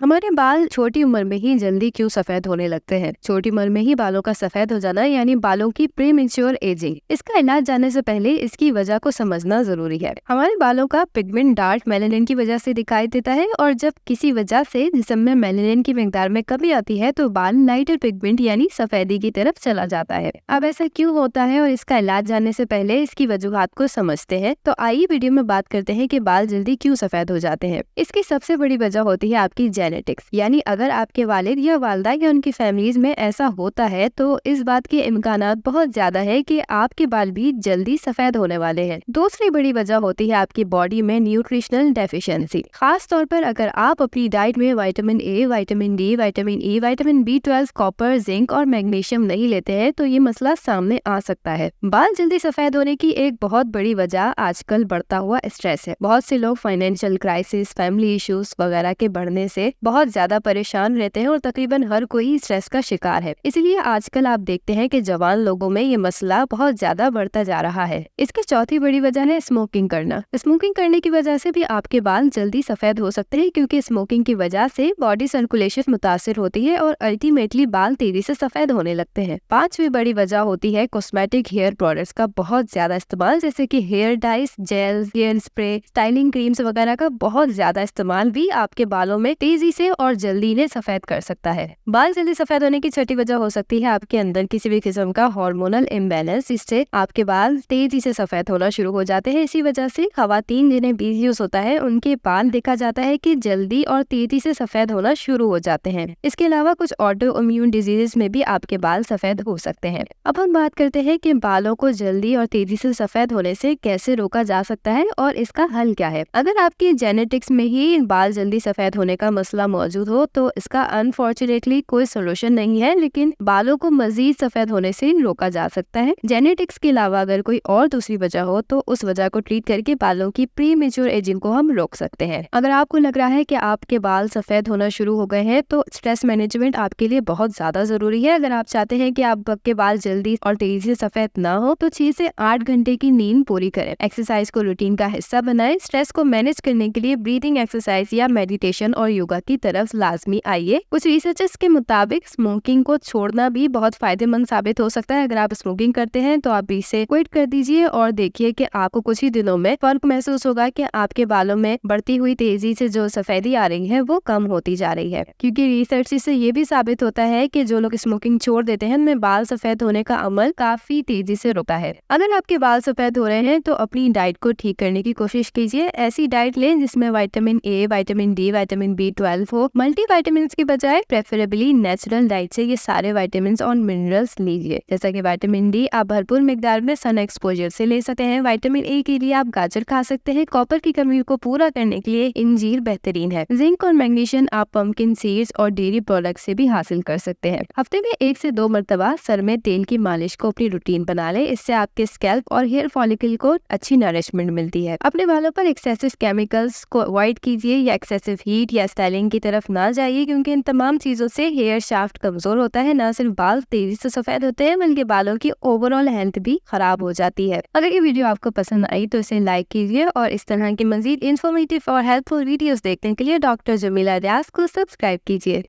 हमारे बाल छोटी उम्र में ही जल्दी क्यों सफेद होने लगते हैं? छोटी उम्र में ही बालों का सफेद हो जाना यानी बालों की प्रीमेच्योर एजिंग। इसका इलाज जानने से पहले इसकी वजह को समझना जरूरी है। हमारे बालों का पिगमेंट डार्क मेलानिन की वजह से दिखाई देता है और जब किसी वजह से जिस्म में मेलानिन की मिकदार में कमी आती है तो बाल लाइटर पिगमेंट यानी सफेदी की तरफ चला जाता है। अब ऐसा क्यों होता है और इसका इलाज जानने से पहले इसकी वजूहात को समझते हैं। तो आइए वीडियो में बात करते हैं कि बाल जल्दी क्यों सफेद हो जाते हैं। इसकी सबसे बड़ी वजह होती है आपकी जेनेटिक्स, यानी अगर आपके वालिद या वालदा या उनकी फैमिलीज में ऐसा होता है तो इस बात के इम्कानात बहुत ज्यादा है कि आपके बाल भी जल्दी सफेद होने वाले हैं। दूसरी बड़ी वजह होती है आपकी बॉडी में न्यूट्रिशनल डेफिशिएंसी। खास तौर पर अगर आप अपनी डाइट में vitamin A, vitamin D, vitamin E, vitamin B12, copper, zinc और मैग्नीशियम नहीं लेते हैं तो ये मसला सामने आ सकता है। बाल जल्दी सफेद होने की एक बहुत बड़ी वजह आजकल बढ़ता हुआ स्ट्रेस है। बहुत से लोग फाइनेंशियल क्राइसिस, फैमिली इश्यूज वगैरह के बढ़ने से बहुत ज्यादा परेशान रहते हैं और तकरीबन हर कोई स्ट्रेस का शिकार है। इसलिए आजकल आप देखते हैं कि जवान लोगों में ये मसला बहुत ज्यादा बढ़ता जा रहा है। इसकी चौथी बड़ी वजह है स्मोकिंग करना। स्मोकिंग करने की वजह से भी आपके बाल जल्दी सफेद हो सकते हैं, क्योंकि स्मोकिंग की वजह से बॉडी सर्कुलेशन मुतासिर होती है और अल्टीमेटली बाल तेजी से सफेद होने लगते हैं। पांचवी बड़ी वजह होती है कॉस्मेटिक हेयर प्रोडक्ट्स का बहुत ज्यादा इस्तेमाल, जैसे कि hair dyes, gels, hair spray, styling creams वगैरह का बहुत ज्यादा इस्तेमाल भी आपके बालों में तेजी से और जल्दी इन्हें सफेद कर सकता है। बाल जल्दी सफेद होने की छठी वजह हो सकती है आपके अंदर किसी भी किस्म का हार्मोनल इम्बैलेंस। इससे आपके बाल तेजी से सफेद होना शुरू हो जाते हैं। इसी वजह से खवातीन जिन्हें PCOS होता है उनके बाल देखा जाता है कि जल्दी और तेजी से सफेद होना शुरू हो जाते हैं। इसके अलावा कुछ ऑटो इम्यून डिजीजेस में भी आपके बाल सफेद हो सकते हैं। अब हम बात करते हैं कि बालों को जल्दी और तेजी से सफेद होने से कैसे रोका जा सकता है और इसका हल क्या है। अगर आपकी जेनेटिक्स में ही बाल जल्दी सफेद होने का मसला मौजूद हो तो इसका अनफॉर्चुनेटली कोई सोल्यूशन नहीं है, लेकिन बालों को मजीद सफेद होने से रोका जा सकता है। जेनेटिक्स के अलावा अगर कोई और दूसरी वजह हो तो उस वजह को ट्रीट करके बालों की प्री मेच्योर एजिंग को हम रोक सकते हैं। अगर आपको लग रहा है कि आपके बाल सफेद होना शुरू हो गए हैं तो स्ट्रेस मैनेजमेंट आपके लिए बहुत ज्यादा जरूरी है। अगर आप चाहते हैं कि आपके बाल जल्दी और तेजी से सफेद ना हो तो 6 से 8 घंटे की नींद पूरी करें। एक्सरसाइज को रूटीन का हिस्सा बनाएं। स्ट्रेस को मैनेज करने के लिए ब्रीदिंग एक्सरसाइज या मेडिटेशन और योगा की तरफ लाजमी आइए। कुछ रिसर्चर्स के मुताबिक स्मोकिंग को छोड़ना भी बहुत फायदेमंद साबित हो सकता है। अगर आप स्मोकिंग करते हैं तो आप इसे क्विट कर दीजिए और देखिए कि आपको कुछ ही दिनों में फर्क महसूस होगा कि आपके बालों में बढ़ती हुई तेजी से जो सफेदी आ रही है वो कम होती जा रही है। क्योंकि रिसर्च से ये भी साबित होता है कि जो लोग स्मोकिंग छोड़ देते हैं उनमें बाल सफेद होने का अमल काफी तेजी से रुकता है। अगर आपके बाल सफेद हो रहे हैं तो अपनी डाइट को ठीक करने की कोशिश कीजिए। ऐसी डाइट लें जिसमें vitamin A, vitamin D, vitamin B12 हो। मल्टीविटामिन्स की बजाय प्रेफरेबली नेचुरल डाइट से ये सारे विटामिन्स और मिनरल्स लीजिए। जैसा कि विटामिन डी आप भरपूर मिकदार में सन एक्सपोजर से ले सकते हैं। विटामिन ए के लिए आप गाजर खा सकते हैं। कॉपर की कमी को पूरा करने के लिए इंजीर बेहतरीन है। जिंक और मैग्नीशियम आप पंपकिन सीड्स और डेयरी प्रोडक्ट से भी हासिल कर सकते हैं। हफ्ते में 1 से 2 मरतबा सर में तेल की मालिश को अपनी रूटीन बना ले। इससे आपके स्कैल्प और हेयर फॉलिकल को अच्छी नरिशमेंट मिलती है। अपने बालों पर एक्सेसिव केमिकल्स को अवॉइड कीजिए या एक्सेसिव हीट या स्टाइलिंग की तरफ ना जाइए, क्योंकि इन तमाम चीजों से हेयर शाफ्ट कमजोर होता है। न सिर्फ बाल तेजी से सफेद होते हैं बल्कि बालों की ओवरऑल हेल्थ भी खराब हो जाती है। अगर ये वीडियो आपको पसंद आई तो इसे लाइक कीजिए और इस तरह की मजीद इन्फॉर्मेटिव और हेल्पफुल वीडियोस देखने के लिए डॉक्टर जमीला रियाज को सब्सक्राइब कीजिए।